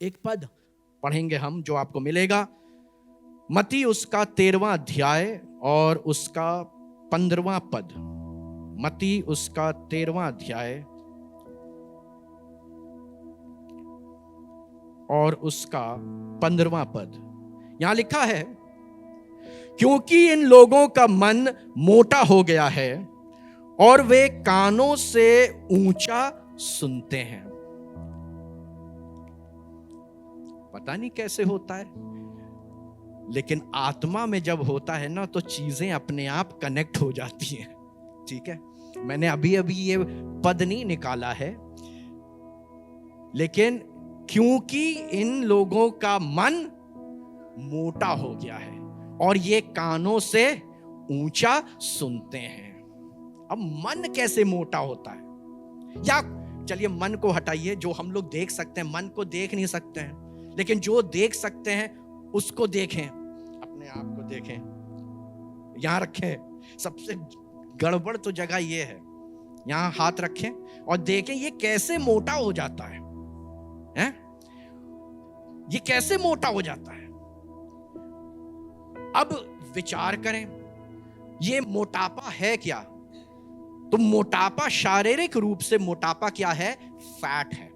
एक पद पढ़ेंगे हम जो आपको मिलेगा, मत्ती उसका 13वां अध्याय और उसका 15वां पद। मत्ती उसका 13वां अध्याय और उसका 15वां पद। यहां लिखा है, क्योंकि इन लोगों का मन मोटा हो गया है और वे कानों से ऊंचा सुनते हैं। पता नहीं कैसे होता है, लेकिन आत्मा में जब होता है ना तो चीजें अपने आप कनेक्ट हो जाती हैं। ठीक है, मैंने अभी अभी ये पद नहीं निकाला है, लेकिन क्योंकि इन लोगों का मन मोटा हो गया है और ये कानों से ऊंचा सुनते हैं। अब मन कैसे मोटा होता है? या चलिए मन को हटाइए, जो हम लोग देख सकते हैं, मन को देख नहीं सकते हैं, लेकिन जो देख सकते हैं उसको देखें, अपने आप को देखें, यहां रखें। सबसे गड़बड़ तो जगह ये है, यहां हाथ रखें और देखें ये कैसे मोटा हो जाता है, हैं? ये कैसे मोटा हो जाता है? अब विचार करें, ये मोटापा है क्या? तो मोटापा शारीरिक रूप से मोटापा क्या है? फैट है।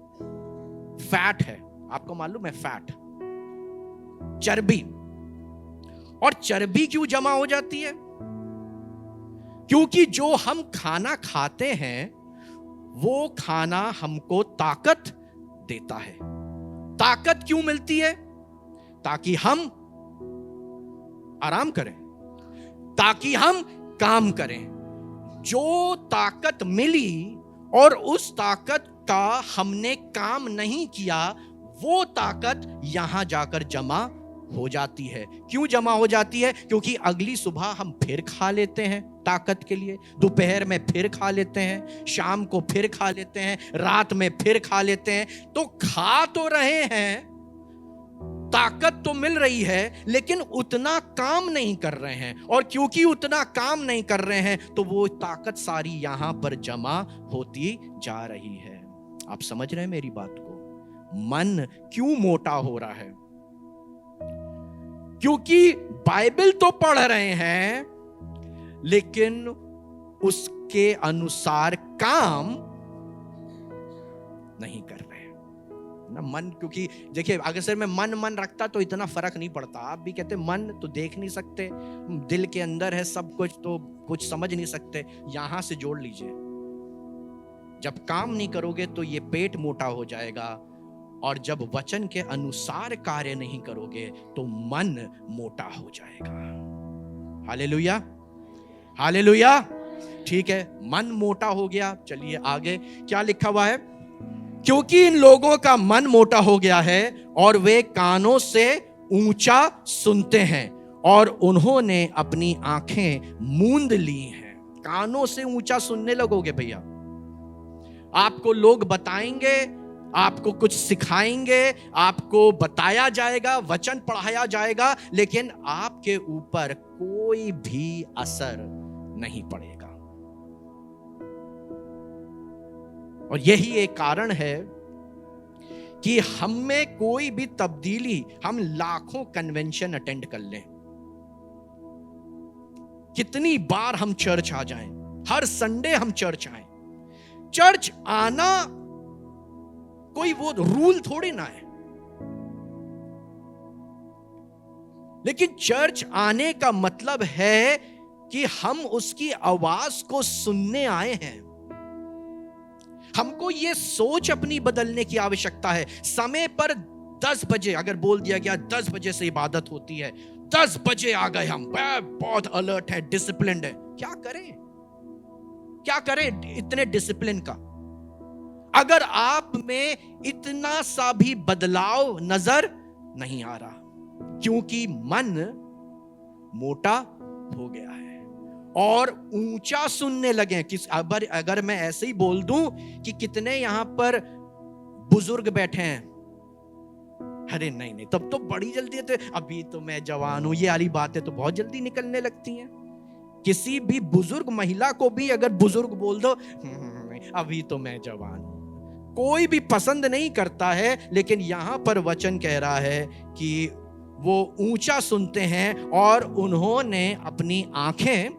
फैट है, आपको मालूम है? फैट, चर्बी। और चर्बी क्यों जमा हो जाती है? क्योंकि जो हम खाना खाते हैं वो खाना हमको ताकत देता है। ताकत क्यों मिलती है? ताकि हम आराम करें, ताकि हम काम करें। जो ताकत मिली और उस ताकत का हमने काम नहीं किया, वो ताकत यहां जाकर जमा हो जाती है। क्यों जमा हो जाती है? क्योंकि अगली सुबह हम फिर खा लेते हैं ताकत के लिए, दोपहर में फिर खा लेते हैं, शाम को फिर खा लेते हैं, रात में फिर खा लेते हैं। तो खा तो रहे हैं, ताकत तो मिल रही है, लेकिन उतना काम नहीं कर रहे हैं। और क्योंकि उतना काम नहीं कर रहे हैं तो वो ताकत सारी यहां पर जमा होती जा रही है। आप समझ रहे हैं मेरी बात को? मन क्यों मोटा हो रहा है? क्योंकि बाइबल तो पढ़ रहे हैं, लेकिन उसके अनुसार काम नहीं कर रहे हैं ना। मन, क्योंकि देखिए अगर सिर्फ मैं मन रखता तो इतना फर्क नहीं पड़ता। आप भी कहते मन तो देख नहीं सकते, दिल के अंदर है सब कुछ, तो कुछ समझ नहीं सकते। यहां से जोड़ लीजिए, जब काम नहीं करोगे तो ये पेट मोटा हो जाएगा, और जब वचन के अनुसार कार्य नहीं करोगे तो मन मोटा हो जाएगा। Hallelujah, hallelujah. ठीक है, मन मोटा हो गया। चलिए आगे क्या लिखा हुआ है? क्योंकि इन लोगों का मन मोटा हो गया है और वे कानों से ऊंचा सुनते हैं और उन्होंने अपनी आंखें मूंद ली हैं। कानों से ऊंचा सुनने लगोगे भैया, आपको लोग बताएंगे, आपको कुछ सिखाएंगे, आपको बताया जाएगा, वचन पढ़ाया जाएगा, लेकिन आपके ऊपर कोई भी असर नहीं पड़ेगा। और यही एक कारण है कि हम में कोई भी तब्दीली, हम लाखों कन्वेंशन अटेंड कर लें, कितनी बार हम चर्च आ जाएं, हर संडे हम चर्च आए, चर्च आना कोई वो रूल थोड़ी ना है। लेकिन चर्च आने का मतलब है कि हम उसकी आवाज को सुनने आए हैं। हमको ये सोच अपनी बदलने की आवश्यकता है। समय पर 10 बजे अगर बोल दिया गया 10 बजे से इबादत होती है, 10 बजे आ गए, हम बहुत अलर्ट है, डिसिप्लिन्ड है। क्या करें, क्या करें इतने डिसिप्लिन का? अगर आप में इतना सा भी बदलाव नजर नहीं आ रहा, क्योंकि मन मोटा हो गया है और ऊंचा सुनने लगे। अगर मैं ऐसे ही बोल दूं कि कितने यहां पर बुजुर्ग बैठे हैं, अरे नहीं तब तो बड़ी जल्दी है, तो अभी तो मैं जवान हूं, ये वाली बातें तो बहुत जल्दी निकलने लगती हैं। किसी भी बुजुर्ग महिला को भी अगर बुजुर्ग बोल दो, अभी तो मैं जवान हूं, कोई भी पसंद नहीं करता है, लेकिन यहां पर वचन कह रहा है कि वो ऊंचा सुनते हैं और उन्होंने अपनी आंखें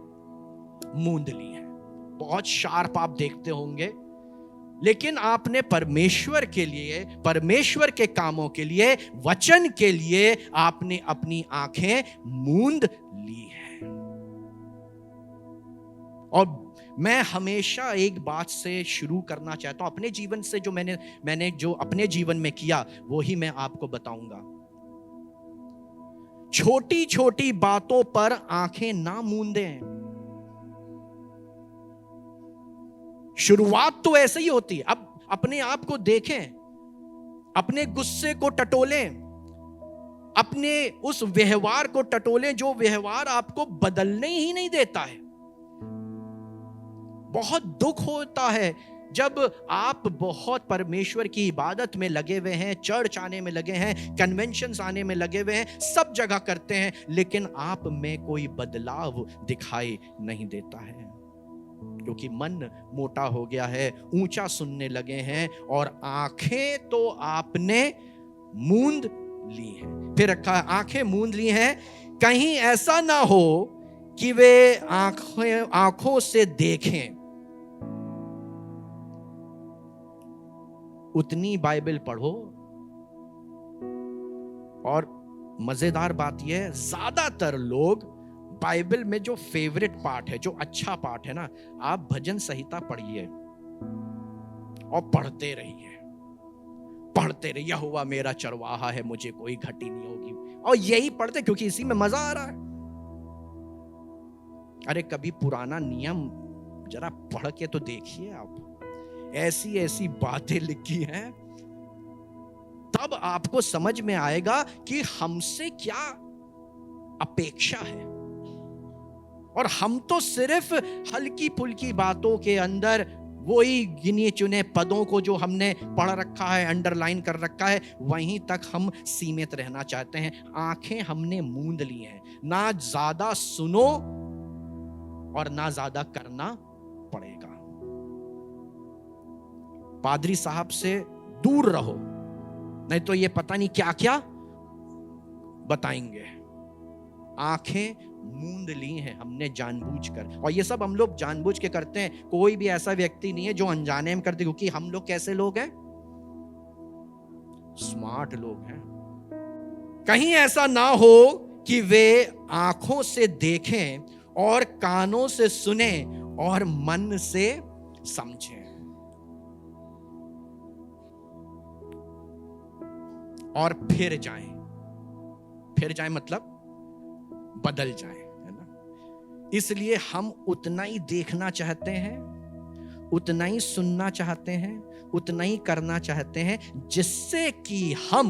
मूंद ली हैं। बहुत शार्प आप देखते होंगे, लेकिन आपने परमेश्वर के लिए, परमेश्वर के कामों के लिए, वचन के लिए आपने अपनी आंखें मूंद ली है। और मैं हमेशा एक बात से शुरू करना चाहता हूं, अपने जीवन से, जो मैंने जो अपने जीवन में किया वो ही मैं आपको बताऊंगा। छोटी छोटी बातों पर आंखें ना मूंदें। शुरुआत तो ऐसे ही होती है। अब अपने आप को देखें, अपने गुस्से को टटोलें, अपने उस व्यवहार को टटोलें जो व्यवहार आपको बदलने ही नहीं देता है। बहुत दुख होता है जब आप बहुत परमेश्वर की इबादत में लगे हुए हैं, चर्च आने में लगे हैं, कन्वेंशंस आने में लगे हुए हैं, सब जगह करते हैं, लेकिन आप में कोई बदलाव दिखाई नहीं देता है, क्योंकि मन मोटा हो गया है, ऊंचा सुनने लगे हैं और आंखें तो आपने मूंद ली हैं। फिर रखा है आंखें मूंद ली हैं, कहीं ऐसा ना हो कि वे आंखों से देखें। उतनी बाइबल पढ़ो, और मजेदार बात यह है, ज्यादातर लोग बाइबल में जो फेवरेट पार्ट है, जो अच्छा पार्ट है ना, आप भजन संहिता पढ़िए और पढ़ते रहिए, पढ़ते रहिए। यहोवा मेरा चरवाहा है, मुझे कोई घटी नहीं होगी, और यही पढ़ते क्योंकि इसी में मजा आ रहा है। अरे कभी पुराना नियम जरा पढ़ के तो देखिए आप, ऐसी ऐसी बातें लिखी हैं, तब आपको समझ में आएगा कि हमसे क्या अपेक्षा है। और हम तो सिर्फ हल्की फुल्की बातों के अंदर वही गिने चुने पदों को जो हमने पढ़ रखा है, अंडरलाइन कर रखा है, वहीं तक हम सीमित रहना चाहते हैं। आंखें हमने मूंद ली हैं, ना ज्यादा सुनो और ना ज्यादा करना पड़ेगा। पादरी साहब से दूर रहो, नहीं तो ये पता नहीं क्या क्या बताएंगे। आंखें मूंद ली हैं हमने जानबूझकर, और ये सब हम लोग जानबूझ के करते हैं। कोई भी ऐसा व्यक्ति नहीं है जो अनजाने में करते, क्योंकि हम लोग कैसे लोग हैं? स्मार्ट लोग हैं। कहीं ऐसा ना हो कि वे आंखों से देखें और कानों से सुने और मन से समझें और फिर जाएं मतलब बदल जाएं, है ना। इसलिए हम उतना ही देखना चाहते हैं, उतना ही सुनना चाहते हैं, उतना ही करना चाहते हैं, जिससे कि हम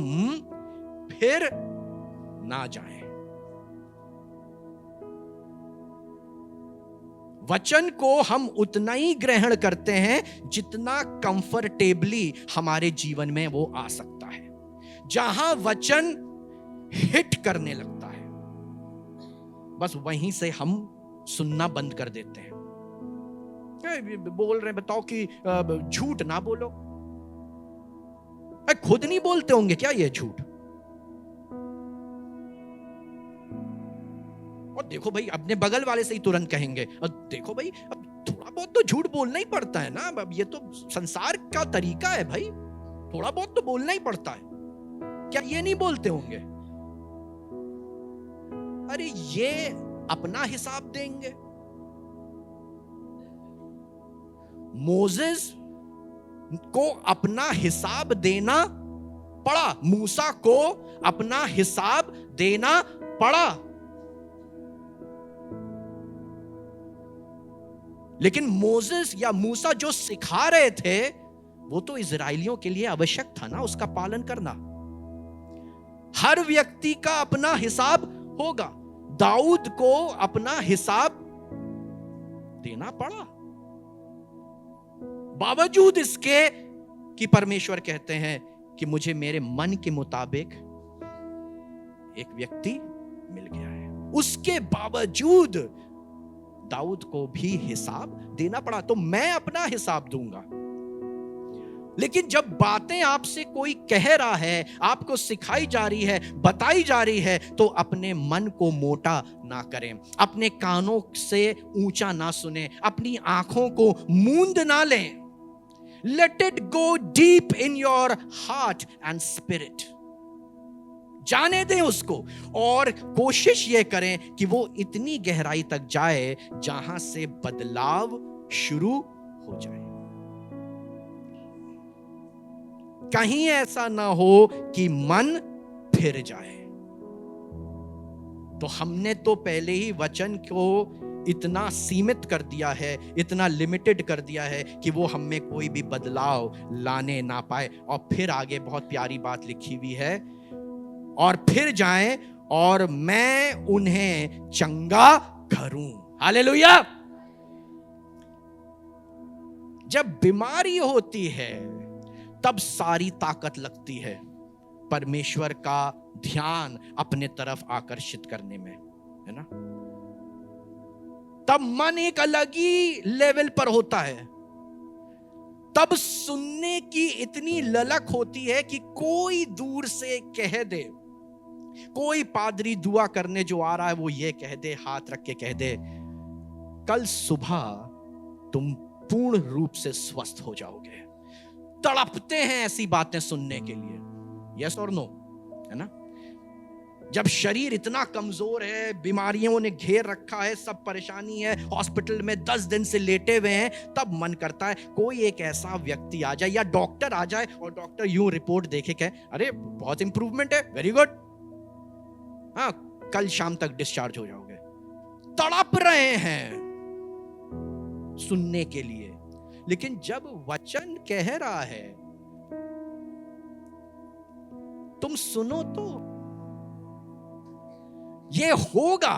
फिर ना जाएं। वचन को हम उतना ही ग्रहण करते हैं जितना कंफर्टेबली हमारे जीवन में वो आ सकता है। जहां वचन हिट करने लगता है, बस वहीं से हम सुनना बंद कर देते हैं। बोल रहे बताओ कि झूठ ना बोलो, खुद नहीं बोलते होंगे क्या ये झूठ? और देखो भाई, अपने बगल वाले से ही तुरंत कहेंगे, और देखो भाई अब थोड़ा बहुत तो झूठ बोलना ही पड़ता है ना, अब ये तो संसार का तरीका है भाई, थोड़ा बहुत तो बोलना ही पड़ता है। क्या ये नहीं बोलते होंगे? अरे ये अपना हिसाब देंगे। मोसेस को अपना हिसाब देना पड़ा, मूसा को अपना हिसाब देना पड़ा, लेकिन मोसेस या मूसा जो सिखा रहे थे वो तो इजराइलियों के लिए आवश्यक था ना, उसका पालन करना। हर व्यक्ति का अपना हिसाब होगा। दाऊद को अपना हिसाब देना पड़ा, बावजूद इसके कि परमेश्वर कहते हैं कि मुझे मेरे मन के मुताबिक एक व्यक्ति मिल गया है। उसके बावजूद दाऊद को भी हिसाब देना पड़ा। तो मैं अपना हिसाब दूंगा, लेकिन जब बातें आपसे कोई कह रहा है, आपको सिखाई जा रही है, बताई जा रही है, तो अपने मन को मोटा ना करें, अपने कानों से ऊंचा ना सुने, अपनी आंखों को मूंद ना लें। Let it go deep in your heart and spirit. जाने दें उसको, और कोशिश ये करें कि वो इतनी गहराई तक जाए जहां से बदलाव शुरू हो जाए। कहीं ऐसा ना हो कि मन फिर जाए। तो हमने तो पहले ही वचन को इतना सीमित कर दिया है, इतना लिमिटेड कर दिया है कि वो हम में कोई भी बदलाव लाने ना पाए। और फिर आगे बहुत प्यारी बात लिखी हुई है, और फिर जाएं और मैं उन्हें चंगा करूं। हालेलुया। जब बीमारी होती है तब सारी ताकत लगती है परमेश्वर का ध्यान अपने तरफ आकर्षित करने में, है ना। तब मन एक अलग ही लेवल पर होता है। तब सुनने की इतनी ललक होती है कि कोई दूर से कह दे, कोई पादरी दुआ करने जो आ रहा है वो ये कह दे, हाथ रख के कह दे, कल सुबह तुम पूर्ण रूप से स्वस्थ हो जाओगे। तड़पते हैं ऐसी बातें सुनने के लिए। यस और नो, है ना। जब शरीर इतना कमजोर है, बीमारियों ने घेर रखा है, सब परेशानी है, हॉस्पिटल में 10 दिन से लेटे हुए हैं, तब मन करता है कोई एक ऐसा व्यक्ति आ जाए या डॉक्टर आ जाए और डॉक्टर यूं रिपोर्ट देखे कहे, अरे बहुत इंप्रूवमेंट है, वेरी गुड, हाँ कल शाम तक डिस्चार्ज हो जाओगे। तड़प रहे हैं सुनने के लिए। लेकिन जब वचन कह रहा है तुम सुनो तो ये होगा,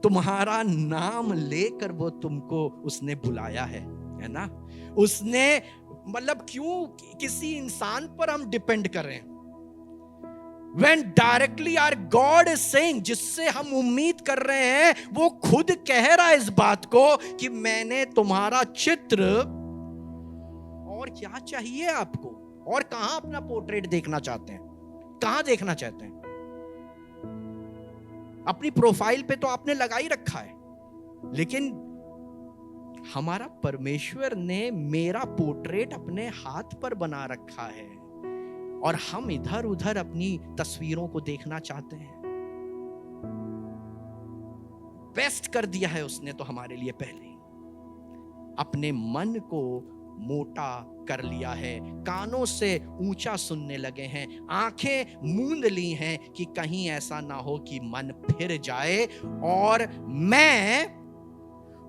तुम्हारा नाम लेकर वो तुमको उसने बुलाया है ना। उसने मतलब क्यों किसी इंसान पर हम डिपेंड कर रहे हैं, when directly our God is saying, जिससे हम उम्मीद कर रहे हैं वो खुद कह रहा है इस बात को कि मैंने तुम्हारा चित्र, और क्या चाहिए आपको, और कहां अपना पोर्ट्रेट देखना चाहते हैं, कहां देखना चाहते हैं। अपनी प्रोफाइल पे तो आपने लगा ही रखा है, लेकिन हमारा परमेश्वर ने मेरा पोर्ट्रेट अपने हाथ पर बना रखा है, और हम इधर उधर अपनी तस्वीरों को देखना चाहते हैं। बेस्ट कर दिया है उसने तो हमारे लिए पहले, अपने मन को मोटा कर लिया है, कानों से ऊंचा सुनने लगे हैं, आंखें मूंद ली हैं कि कहीं ऐसा ना हो कि मन फिर जाए, और मैं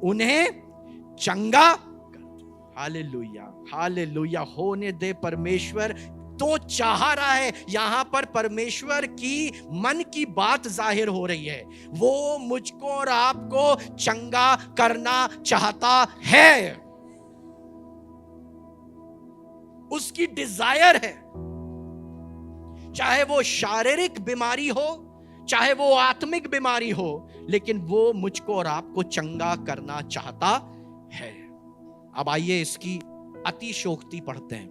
उन्हें चंगा कर दूं। Hallelujah, hallelujah. होने दे परमेश्वर तो चाह रहा है। यहां पर परमेश्वर की मन की बात जाहिर हो रही है, वो मुझको और आपको चंगा करना चाहता है। उसकी डिजायर है, चाहे वो शारीरिक बीमारी हो, चाहे वो आत्मिक बीमारी हो, लेकिन वो मुझको और आपको चंगा करना चाहता है। अब आइए इसकी अतिशयोक्ति पढ़ते हैं,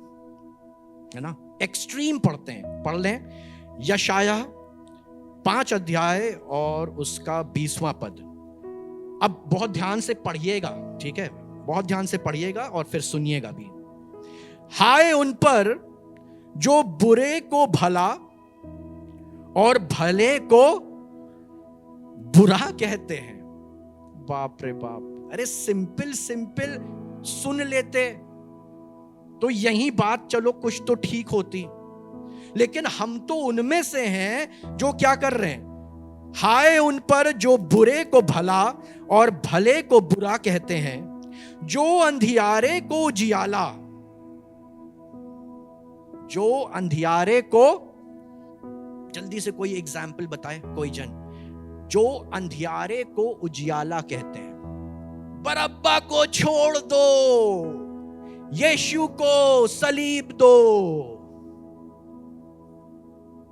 है ना, एक्सट्रीम पढ़ते हैं। पढ़ लें यशायाह 5 अध्याय और उसका 20वां पद। अब बहुत ध्यान से पढ़िएगा, ठीक है, बहुत ध्यान से पढ़िएगा और फिर सुनिएगा भी। हाय उन पर जो बुरे को भला और भले को बुरा कहते हैं। बाप रे बाप, अरे सिंपल सिंपल सुन लेते तो यही बात चलो कुछ तो ठीक होती, लेकिन हम तो उनमें से हैं जो क्या कर रहे हैं। हाय उन पर जो बुरे को भला और भले को बुरा कहते हैं, जो अंधियारे को उजियाला, जो अंधियारे को, जल्दी से कोई एग्जाम्पल बताए कोई जन, जो अंधियारे को उजियाला कहते हैं। बरअब्बा को छोड़ दो, यीशु को सलीब दो।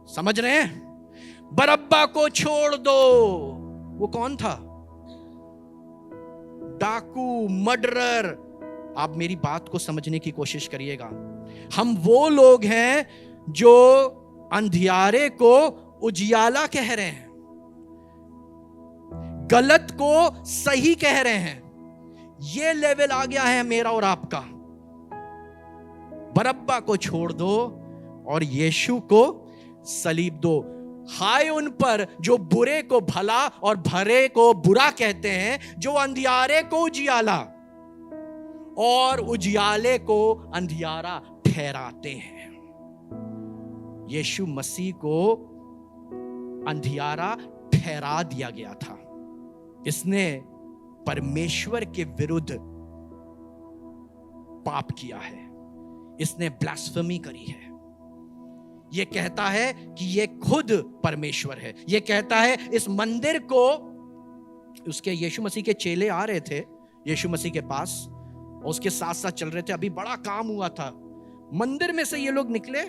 समझ रहे हैं? बरअब्बा को छोड़ दो। वो कौन था? डाकू, मर्डरर, आप मेरी बात को समझने की कोशिश करिएगा। हम वो लोग हैं जो अंधियारे को उजियाला कह रहे हैं, गलत को सही कह रहे हैं। ये लेवल आ गया है मेरा और आपका। बरअब्बा को छोड़ दो और यीशु को सलीब दो। हाय उन पर जो बुरे को भला और भले को बुरा कहते हैं, जो अंधियारे को उजियाला और उजियाले को अंधियारा ठहराते हैं। यीशु मसीह को अंधियारा ठहरा दिया गया था। इसने परमेश्वर के विरुद्ध पाप किया है, इसने ब्लास्फेमी करी है। यह कहता है कि यह खुद परमेश्वर है। यह कहता है इस मंदिर को, उसके यीशु मसीह के चेले आ रहे थे यीशु मसीह के पास, और उसके साथ साथ चल रहे थे। अभी बड़ा काम हुआ था, मंदिर में से ये लोग निकले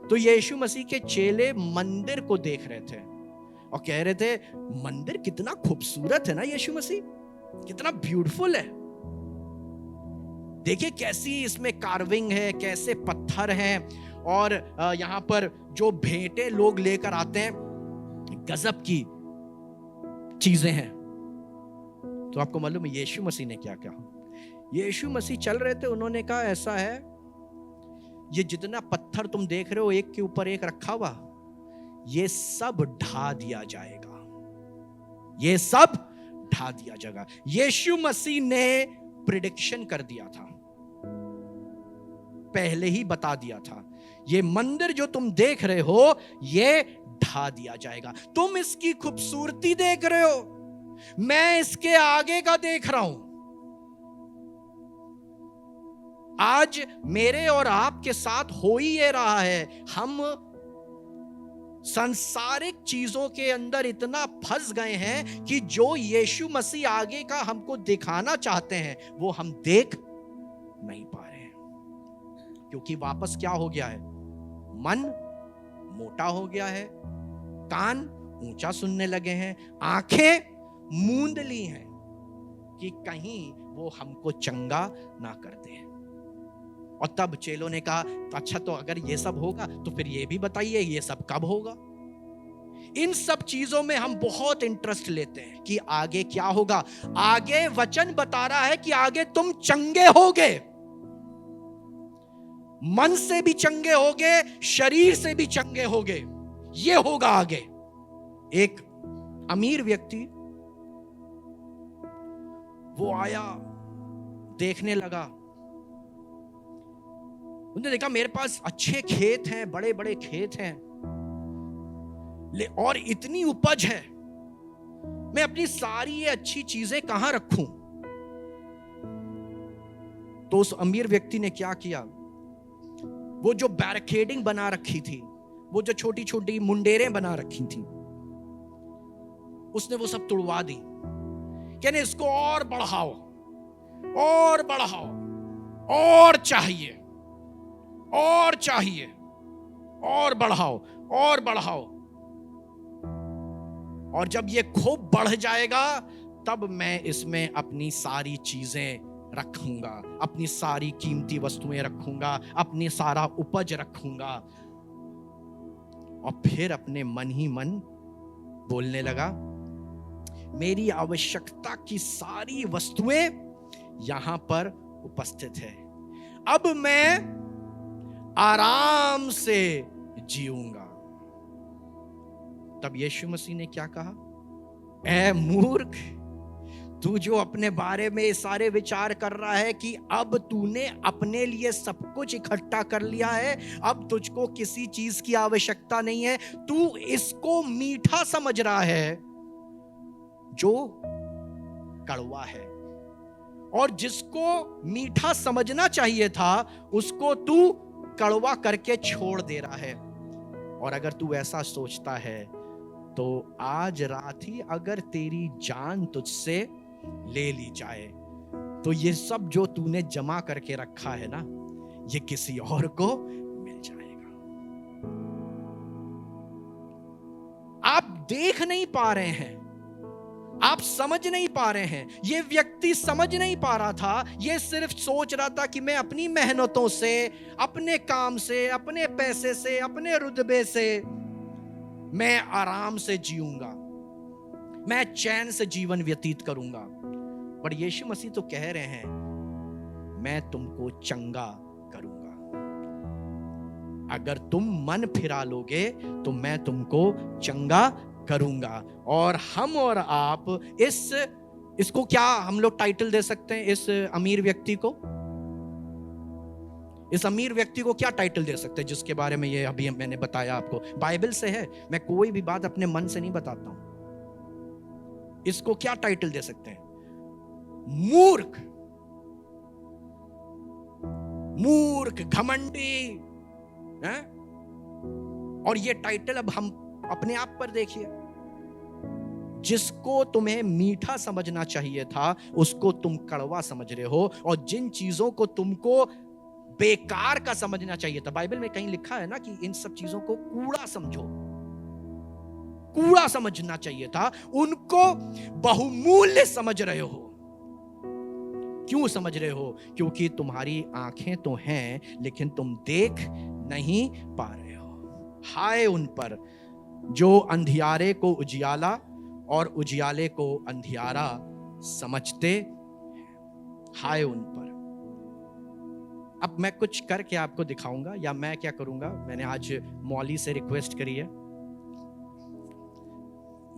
तो यीशु मसीह के चेले मंदिर को देख रहे थे और कह रहे थे, मंदिर कितना खूबसूरत है ना यीशु मसीह, कितना ब्यूटीफुल है। देखिए कैसी इसमें कार्विंग है, कैसे पत्थर हैं, और यहां पर जो भेंटे लोग लेकर आते हैं, गजब की चीजें हैं। तो आपको मालूम है यीशु मसीह ने क्या कहा? यीशु मसीह चल रहे थे, उन्होंने कहा ऐसा है, ये जितना पत्थर तुम देख रहे हो एक के ऊपर एक रखा हुआ, ये सब ढा दिया जाएगा, ये सब ढा दिया जाएगा। यीशु मसीह ने प्रिडिक्शन कर दिया था, पहले ही बता दिया था, ये मंदिर जो तुम देख रहे हो ये ढा दिया जाएगा। तुम इसकी खूबसूरती देख रहे हो, मैं इसके आगे का देख रहा हूं। आज मेरे और आपके साथ हो ही ये रहा है। हम सांसारिक चीजों के अंदर इतना फंस गए हैं कि जो यीशु मसीह आगे का हमको दिखाना चाहते हैं वो हम देख नहीं पा रहे हैं, क्योंकि वापस क्या हो गया है? मन मोटा हो गया है, कान ऊंचा सुनने लगे हैं, आंखें मूंद ली हैं कि कहीं वो हमको चंगा ना कर दे। और तब चेलों ने कहा, अच्छा तो अगर ये सब होगा तो फिर ये भी बताइए ये सब कब होगा? इन सब चीजों में हम बहुत इंटरेस्ट लेते हैं कि आगे क्या होगा। आगे वचन बता रहा है कि आगे तुम चंगे होगे, मन से भी चंगे होगे, शरीर से भी चंगे होगे, ये होगा आगे। एक अमीर व्यक्ति वो आया, देखने लगा, उन्होंने देखा मेरे पास अच्छे खेत हैं, बड़े बड़े खेत हैं, और इतनी उपज है, मैं अपनी सारी ये अच्छी चीजें कहां रखूं? तो उस अमीर व्यक्ति ने क्या किया, वो जो बैरिकेडिंग बना रखी थी, वो जो छोटी छोटी मुंडेरें बना रखी थी, उसने वो सब तुड़वा दी। कहने इसको और बढ़ाओ, और बढ़ाओ, और चाहिए, और चाहिए, और बढ़ाओ, और बढ़ाओ। और जब ये खूब बढ़ जाएगा तब मैं इसमें अपनी सारी चीजें रखूंगा, अपनी सारी कीमती वस्तुएं रखूंगा, अपनी सारा उपज रखूंगा। और फिर अपने मन ही मन बोलने लगा, मेरी आवश्यकता की सारी वस्तुएं यहां पर उपस्थित है, अब मैं आराम से जीऊंगा। तब यीशु मसीह ने क्या कहा, ऐ मूर्ख, तू जो अपने बारे में सारे विचार कर रहा है कि अब तूने अपने लिए सब कुछ इकट्ठा कर लिया है, अब तुझको किसी चीज की आवश्यकता नहीं है, तू इसको मीठा समझ रहा है जो कड़वा है, और जिसको मीठा समझना चाहिए था उसको तू कड़वा करके छोड़ दे रहा है। और अगर तू ऐसा सोचता है तो आज रात ही अगर तेरी जान तुझसे ले ली जाए तो ये सब जो तूने जमा करके रखा है ना, ये किसी और को मिल जाएगा। आप देख नहीं पा रहे हैं, आप समझ नहीं पा रहे हैं, ये व्यक्ति समझ नहीं पा रहा था, ये सिर्फ सोच रहा था कि मैं अपनी मेहनतों से, अपने काम से, अपने पैसे से, अपने रुतबे से मैं आराम से जीऊंगा, मैं चैन से जीवन व्यतीत करूंगा। पर यीशु मसीह तो कह रहे हैं, मैं तुमको चंगा करूंगा। अगर तुम मन फिरा लोगे तो मैं तुमको चंगा करूंगा। और हम और आप इसको क्या हम लोग टाइटल दे सकते हैं? इस अमीर व्यक्ति को क्या टाइटल दे सकते हैं, जिसके बारे में ये अभी मैंने बताया आपको? बाइबल से है, मैं कोई भी बात अपने मन से नहीं बताता हूं। इसको क्या टाइटल दे सकते हैं? मूर्ख, घमंडी है? और ये टाइटल अब हम अपने आप पर देखिए। जिसको तुम्हें मीठा समझना चाहिए था उसको तुम कड़वा समझ रहे हो, और जिन चीजों को तुमको बेकार का समझना चाहिए था, बाइबल में कहीं लिखा है ना कि इन सब चीजों को कूड़ा समझो, कूड़ा समझना चाहिए था, उनको बहुमूल्य समझ रहे हो। क्यों समझ रहे हो? क्योंकि तुम्हारी आंखें तो हैं लेकिन तुम देख नहीं पा रहे हो। हाय उन पर जो अंधियारे को उजियाला और उजियाले को अंधियारा समझते। हाय उन पर। अब मैं कुछ करके आपको दिखाऊंगा, या मैं क्या करूंगा, मैंने आज मौली से रिक्वेस्ट करी है,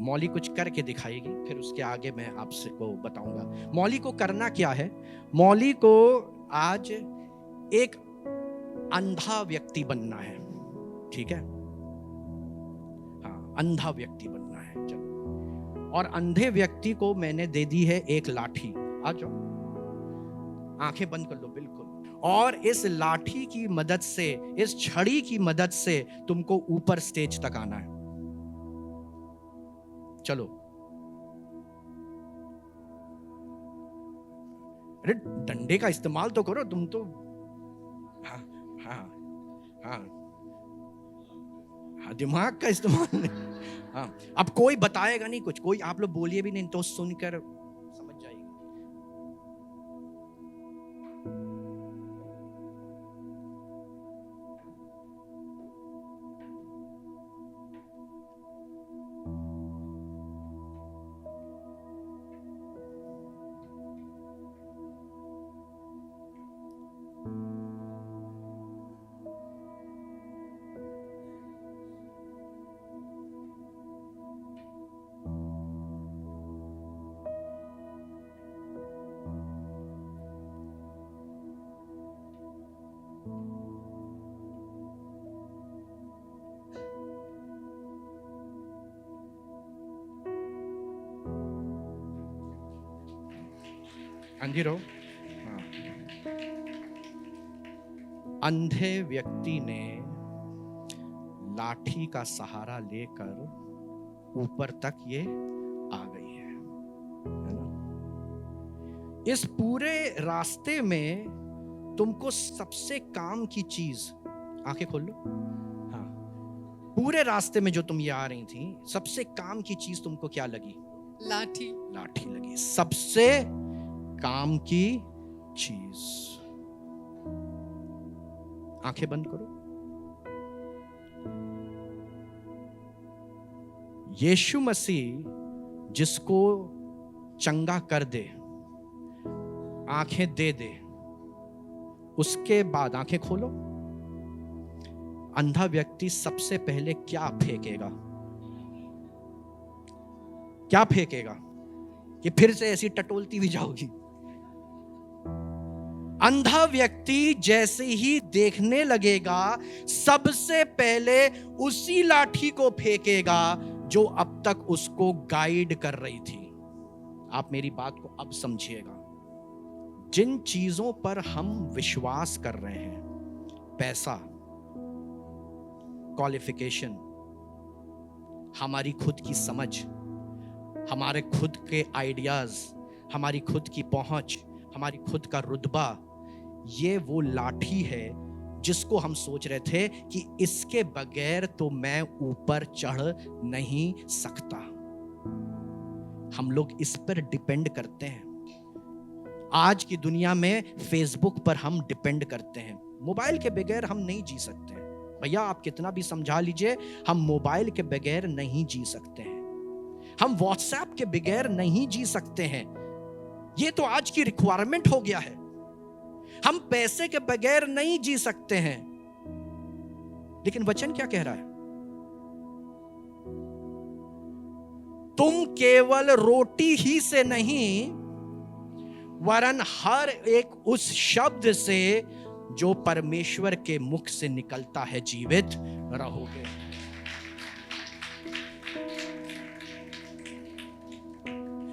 मौली कुछ करके दिखाएगी, फिर उसके आगे मैं आपसे को बताऊंगा। मौली को करना क्या है? मौली को आज एक अंधा व्यक्ति बनना है, ठीक है? हाँ, अंधा व्यक्ति बनना है। चलो, और अंधे व्यक्ति को मैंने दे दी है एक लाठी। आ जाओ, आंखें बंद कर लो बिल्कुल, और इस लाठी की मदद से, इस छड़ी की मदद से तुमको ऊपर स्टेज तक आना है। चलो, अरे डंडे का इस्तेमाल तो करो तुम तो। हाँ हाँ हाँ हाँ, दिमाग का इस्तेमाल नहीं। हाँ, अब कोई बताएगा नहीं कुछ, कोई आप लोग बोलिए भी नहीं तो सुनकर समझ जाएगी। अंधी रहो। हाँ। अंधे व्यक्ति ने लाठी का सहारा लेकर ऊपर तक ये आ गई है ना? इस पूरे रास्ते में तुमको सबसे काम की चीज, आंखें खोल लो। हाँ, पूरे रास्ते में जो तुम ये आ रही थी, सबसे काम की चीज तुमको क्या लगी? लाठी। लाठी लगी, सबसे काम की चीज। आंखें बंद करो। यीशु मसीह जिसको चंगा कर दे, आंखें दे दे, उसके बाद आंखें खोलो। अंधा व्यक्ति सबसे पहले क्या फेंकेगा? क्या फेंकेगा कि फिर से ऐसी टटोलती भी जाओगी? अंधा व्यक्ति जैसे ही देखने लगेगा, सबसे पहले उसी लाठी को फेंकेगा जो अब तक उसको गाइड कर रही थी। आप मेरी बात को अब समझिएगा। जिन चीजों पर हम विश्वास कर रहे हैं, पैसा, क्वालिफिकेशन, हमारी खुद की समझ, हमारे खुद के आइडियाज, हमारी खुद की पहुंच, हमारी खुद का रुतबा, ये वो लाठी है जिसको हम सोच रहे थे कि इसके बगैर तो मैं ऊपर चढ़ नहीं सकता। हम लोग इस पर डिपेंड करते हैं। आज की दुनिया में फेसबुक पर हम डिपेंड करते हैं। मोबाइल के बगैर हम नहीं जी सकते हैं। भैया आप कितना भी समझा लीजिए, हम मोबाइल के बगैर नहीं जी सकते हैं। हम व्हाट्सएप के बगैर नहीं जी सकते हैं। ये तो आज की रिक्वायरमेंट हो गया है। हम पैसे के बगैर नहीं जी सकते हैं। लेकिन वचन क्या कह रहा है? तुम केवल रोटी ही से नहीं, वरन हर एक उस शब्द से जो परमेश्वर के मुख से निकलता है जीवित रहोगे।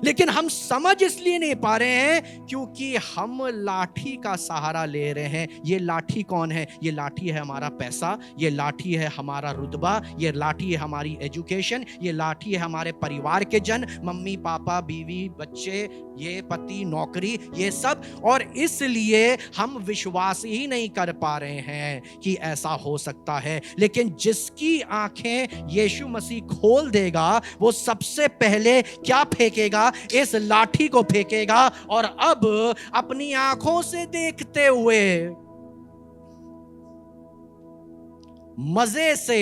लेकिन हम समझ इसलिए नहीं पा रहे हैं क्योंकि हम लाठी का सहारा ले रहे हैं। ये लाठी कौन है? ये लाठी है हमारा पैसा, ये लाठी है हमारा रुतबा, ये लाठी है हमारी एजुकेशन, ये लाठी है हमारे परिवार के जन, मम्मी पापा, बीवी, बच्चे, ये पति, नौकरी, ये सब। और इसलिए हम विश्वास ही नहीं कर पा रहे हैं कि ऐसा हो सकता है। लेकिन जिसकी आंखें यीशु मसीह खोल देगा, वो सबसे पहले क्या फेंकेगा? इस लाठी को फेंकेगा और अब अपनी आंखों से देखते हुए मजे से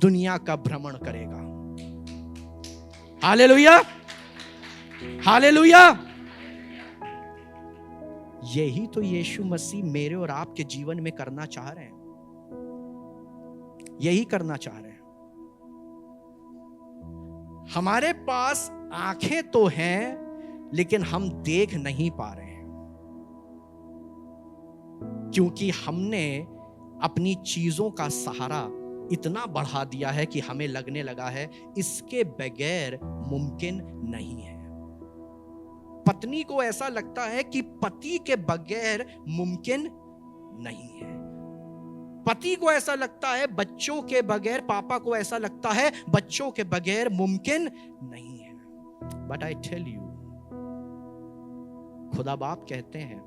दुनिया का भ्रमण करेगा। Hallelujah, hallelujah. यही तो यीशु मसीह मेरे और आपके जीवन में करना चाह रहे हैं। यही करना चाह रहे हैं। हमारे पास आंखें तो हैं, लेकिन हम देख नहीं पा रहे हैं क्योंकि हमने अपनी चीजों का सहारा इतना बढ़ा दिया है कि हमें लगने लगा है इसके बगैर मुमकिन नहीं है। पत्नी को ऐसा लगता है कि पति के बगैर मुमकिन नहीं है। पति को ऐसा लगता है बच्चों के बगैर, पापा को ऐसा लगता है बच्चों के बगैर मुमकिन नहीं है। बट आई टेल यू, खुदा बाप कहते हैं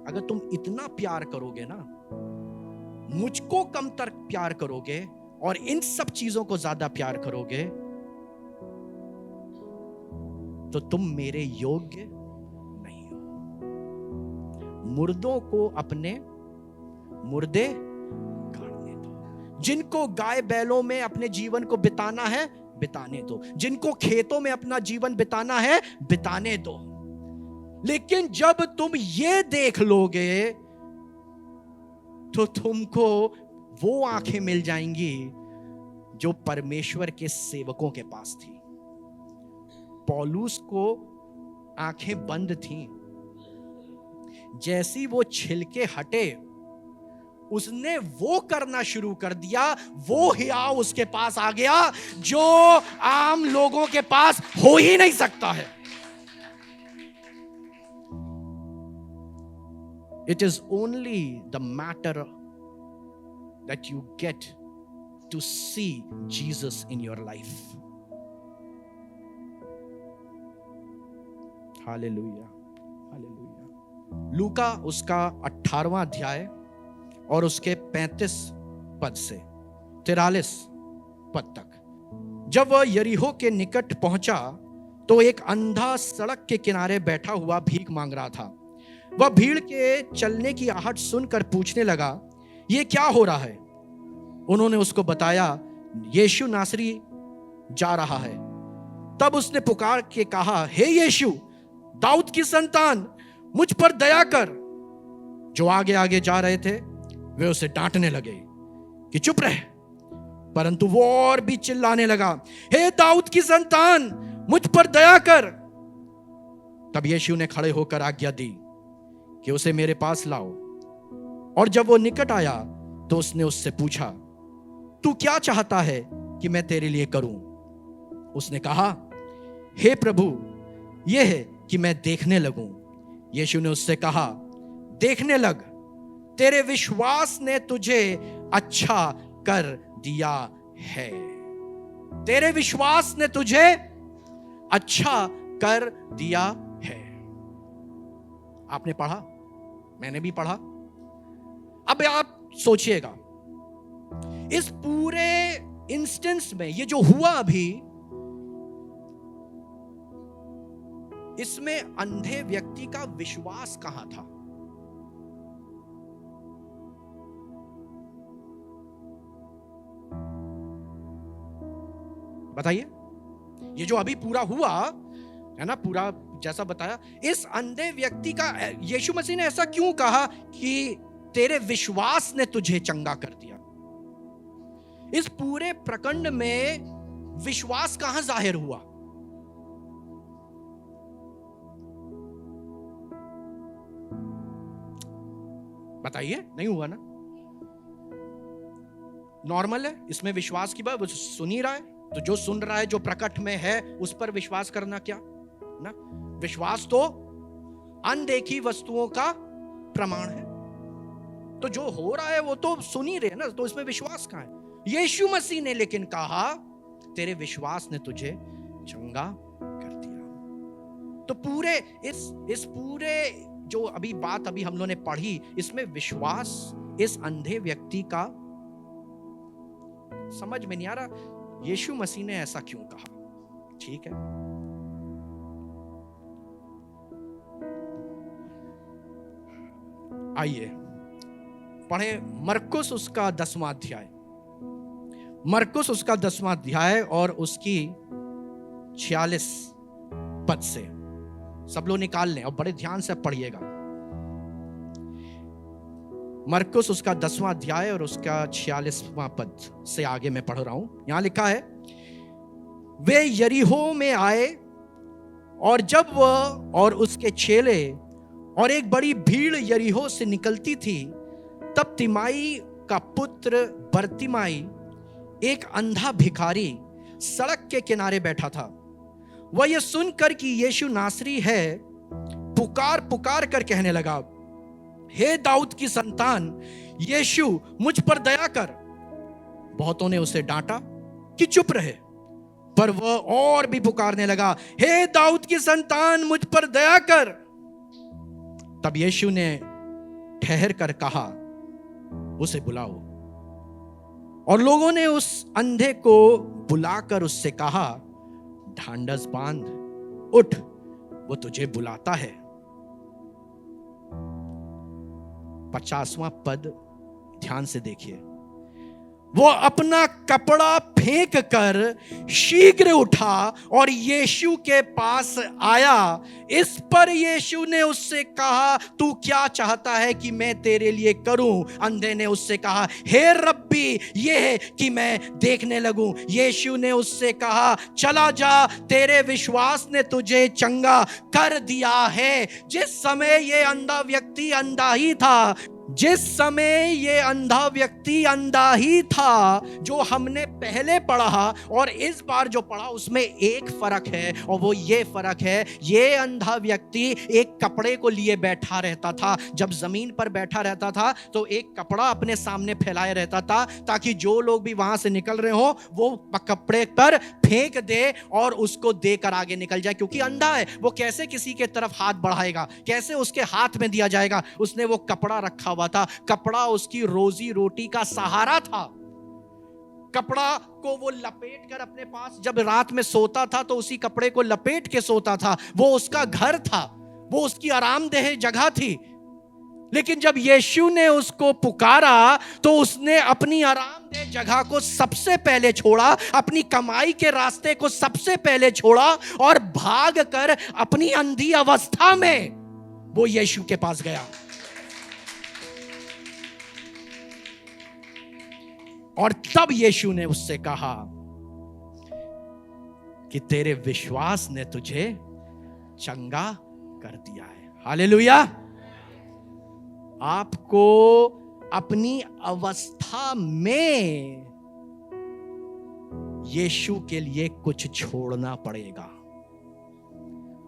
अगर तुम इतना प्यार करोगे ना, मुझको कमतर प्यार करोगे और इन सब चीजों को ज्यादा प्यार करोगे, तो तुम मेरे योग्य नहीं हो। मुर्दों को अपने मुर्दे गाड़ने दो। जिनको गाय बैलों में अपने जीवन को बिताना है, बिताने दो। जिनको खेतों में अपना जीवन बिताना है, बिताने दो। लेकिन जब तुम ये देख लोगे तो तुमको वो आंखें मिल जाएंगी जो परमेश्वर के सेवकों के पास थी। पौलुस को आंखें बंद थीं। जैसी वो छिलके हटे, उसने वो करना शुरू कर दिया। वो हियाव उसके पास आ गया जो आम लोगों के पास हो ही नहीं सकता है। It is only the matter that you get to see Jesus in your life. Hallelujah, hallelujah. लूका उसका 18वां अध्याय और उसके 35 पद से 43 पद तक। जब वह यरीहो के निकट पहुंचा तो एक अंधा सड़क के किनारे बैठा हुआ भीख मांग रहा था। वह भीड़ के चलने की आहट सुनकर पूछने लगा, ये क्या हो रहा है? उन्होंने उसको बताया, यीशु नासरी जा रहा है। तब उसने पुकार के कहा, हे यीशु, दाऊद की संतान, मुझ पर दया कर। जो आगे आगे जा रहे थे वे उसे डांटने लगे कि चुप रह, परंतु वो और भी चिल्लाने लगा, हे दाऊद की संतान, मुझ पर दया कर। तब यीशु ने खड़े होकर आज्ञा दी कि उसे मेरे पास लाओ। और जब वो निकट आया तो उसने उससे पूछा, तू क्या चाहता है कि मैं तेरे लिए करूं? उसने कहा, हे प्रभु, यह है कि मैं देखने लगूं। यीशु ने उससे कहा, देखने लग, तेरे विश्वास ने तुझे अच्छा कर दिया है। तेरे विश्वास ने तुझे अच्छा कर दिया है। आपने पढ़ा, मैंने भी पढ़ा। अब आप सोचिएगा, इस पूरे इंस्टेंस में ये जो हुआ अभी, इसमें अंधे व्यक्ति का विश्वास कहां था? बताइए। ये जो अभी पूरा हुआ है ना, पूरा जैसा बताया, इस अंधे व्यक्ति का यीशु मसीह ने ऐसा क्यों कहा कि तेरे विश्वास ने तुझे चंगा कर दिया? इस पूरे प्रकंड में विश्वास कहां जाहिर हुआ? बताइए, नहीं हुआ ना? नॉर्मल है, इसमें विश्वास की बात, वो सुन ही रहा है, तो जो सुन रहा है, जो प्रकट में है, उस पर विश्वास करना क्या ना? विश्वास तो अनदेखी वस्तुओं का प्रमाण है। तो जो हो रहा है वो तो सुन ही रहे ना, तो इसमें विश्वास कहां है? यीशु मसीह ने लेकिन कहा तेरे विश्वास ने तुझे चंगा कर दिया। तो पूरे इस पूरे जो अभी बात अभी हम लोगों ने पढ़ी, इसमें विश्वास इस अंधे व्यक्ति का समझ में नहीं आ रहा यीशु मसीह ने ऐसा क्यों कहा। ठीक है, आइए पढ़े मरकुस उसका 10वां अध्याय, मरकुस उसका 10वां अध्याय और उसकी 46 पद से। सब लोग निकाल लें और बड़े ध्यान से पढ़िएगा। मरकुस उसका 10वां अध्याय और उसका 46वां पद से आगे मैं पढ़ रहा हूं। यहां लिखा है, वे यरीहो में आए और जब वह और उसके चेले और एक बड़ी भीड़ यरीहो से निकलती थी, तब तिमाई का पुत्र बरतिमाई, एक अंधा भिखारी, सड़क के किनारे बैठा था। वह यह सुनकर कि यीशु नासरी है, पुकार पुकार कर कहने लगा, हे दाऊद की संतान, यीशु मुझ पर दया कर। बहुतों ने उसे डांटा कि चुप रहे, पर वह और भी पुकारने लगा, हे दाऊद की संतान, मुझ पर दया कर। तब यीशु ने ठहर कर कहा, उसे बुलाओ। और लोगों ने उस अंधे को बुलाकर उससे कहा, ढांढस बांध, उठ, वो तुझे बुलाता है। 50वां पद ध्यान से देखिए, वो अपना कपड़ा फेंक कर शीघ्र उठा और यीशु के पास आया। इस पर यीशु ने उससे कहा, तू क्या चाहता है कि मैं तेरे लिए करूं? अंधे ने उससे कहा, हे रब्बी, ये है कि मैं देखने लगूं। यीशु ने उससे कहा, चला जा, तेरे विश्वास ने तुझे चंगा कर दिया है। जिस समय ये अंधा व्यक्ति अंधा ही था, जिस समय ये अंधा व्यक्ति अंधा ही था, जो हमने पहले पढ़ा और इस बार जो पढ़ा, उसमें एक फर्क है, और वो ये फर्क है, ये अंधा व्यक्ति एक कपड़े को लिए बैठा रहता था। जब जमीन पर बैठा रहता था तो एक कपड़ा अपने सामने फैलाए रहता था, ताकि जो लोग भी वहां से निकल रहे हो वो कपड़े पर फेंक दे और उसको देकर आगे निकल जाए। क्योंकि अंधा है, वो कैसे किसी के तरफ हाथ बढ़ाएगा, कैसे उसके हाथ में दिया जाएगा? उसने वो कपड़ा रखा हुआ था, कपड़ा उसकी रोजी रोटी का सहारा था। कपड़ा को वो लपेट कर अपने पास जब रात में सोता था तो उसी कपड़े को लपेट के सोता था। वो उसका घर था, वो उसकी आरामदेह जगह थी। लेकिन जब यीशु ने उसको पुकारा तो उसने अपनी आरामदेह जगह को सबसे पहले छोड़ा, अपनी कमाई के रास्ते को सबसे पहले छोड़ा और भाग कर अपनी अंधी अवस्था में वो यीशु के पास गया। और तब यीशु ने उससे कहा कि तेरे विश्वास ने तुझे चंगा कर दिया है। हालेलुया। आपको अपनी अवस्था में यीशु के लिए कुछ छोड़ना पड़ेगा,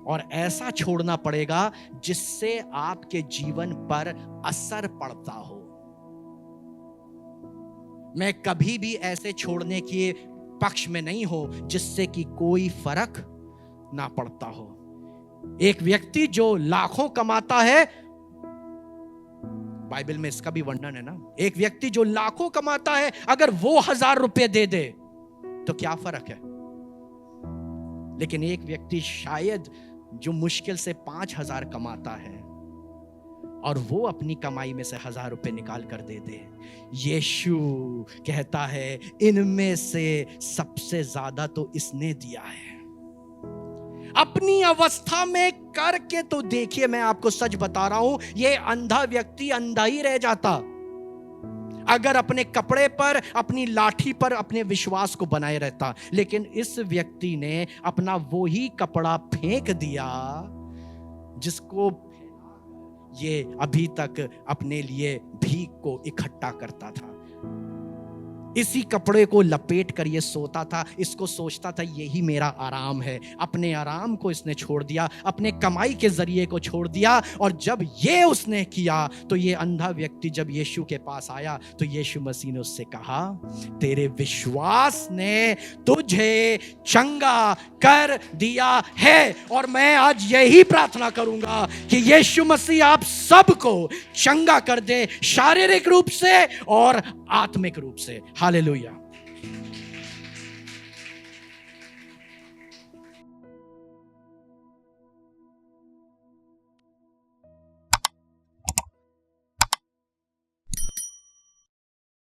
और ऐसा छोड़ना पड़ेगा जिससे आपके जीवन पर असर पड़ता हो। मैं कभी भी ऐसे छोड़ने के पक्ष में नहीं हो जिससे कि कोई फर्क ना पड़ता हो। एक व्यक्ति जो लाखों कमाता है, बाइबल में इसका भी वर्णन है ना, एक व्यक्ति जो लाखों कमाता है, अगर वो 1000 रुपए दे दे तो क्या फर्क है? लेकिन एक व्यक्ति शायद जो मुश्किल से 5,000 कमाता है और वो अपनी कमाई में से 1,000 रुपए निकाल कर दे दे, यीशु कहता है इनमें से सबसे ज्यादा तो इसने दिया है। अपनी अवस्था में करके तो देखिए, मैं आपको सच बता रहा हूं, ये अंधा व्यक्ति अंधा ही रह जाता अगर अपने कपड़े पर, अपनी लाठी पर अपने विश्वास को बनाए रहता। लेकिन इस व्यक्ति ने अपना वो ही कपड़ा फेंक दिया जिसको ये अभी तक अपने लिए भीख को इकट्ठा करता था। इसी कपड़े को लपेट कर ये सोता था, इसको सोचता था यही मेरा आराम है। अपने आराम को इसने छोड़ दिया, अपने कमाई के जरिए को छोड़ दिया। और जब ये उसने किया तो ये अंधा व्यक्ति जब यीशु के पास आया तो यीशु मसीह ने उससे कहा, तेरे विश्वास ने तुझे चंगा कर दिया है। और मैं आज यही प्रार्थना करूंगा कि यीशु मसीह आप सबको चंगा कर दे, शारीरिक रूप से और आत्मिक रूप से। हालेलुया।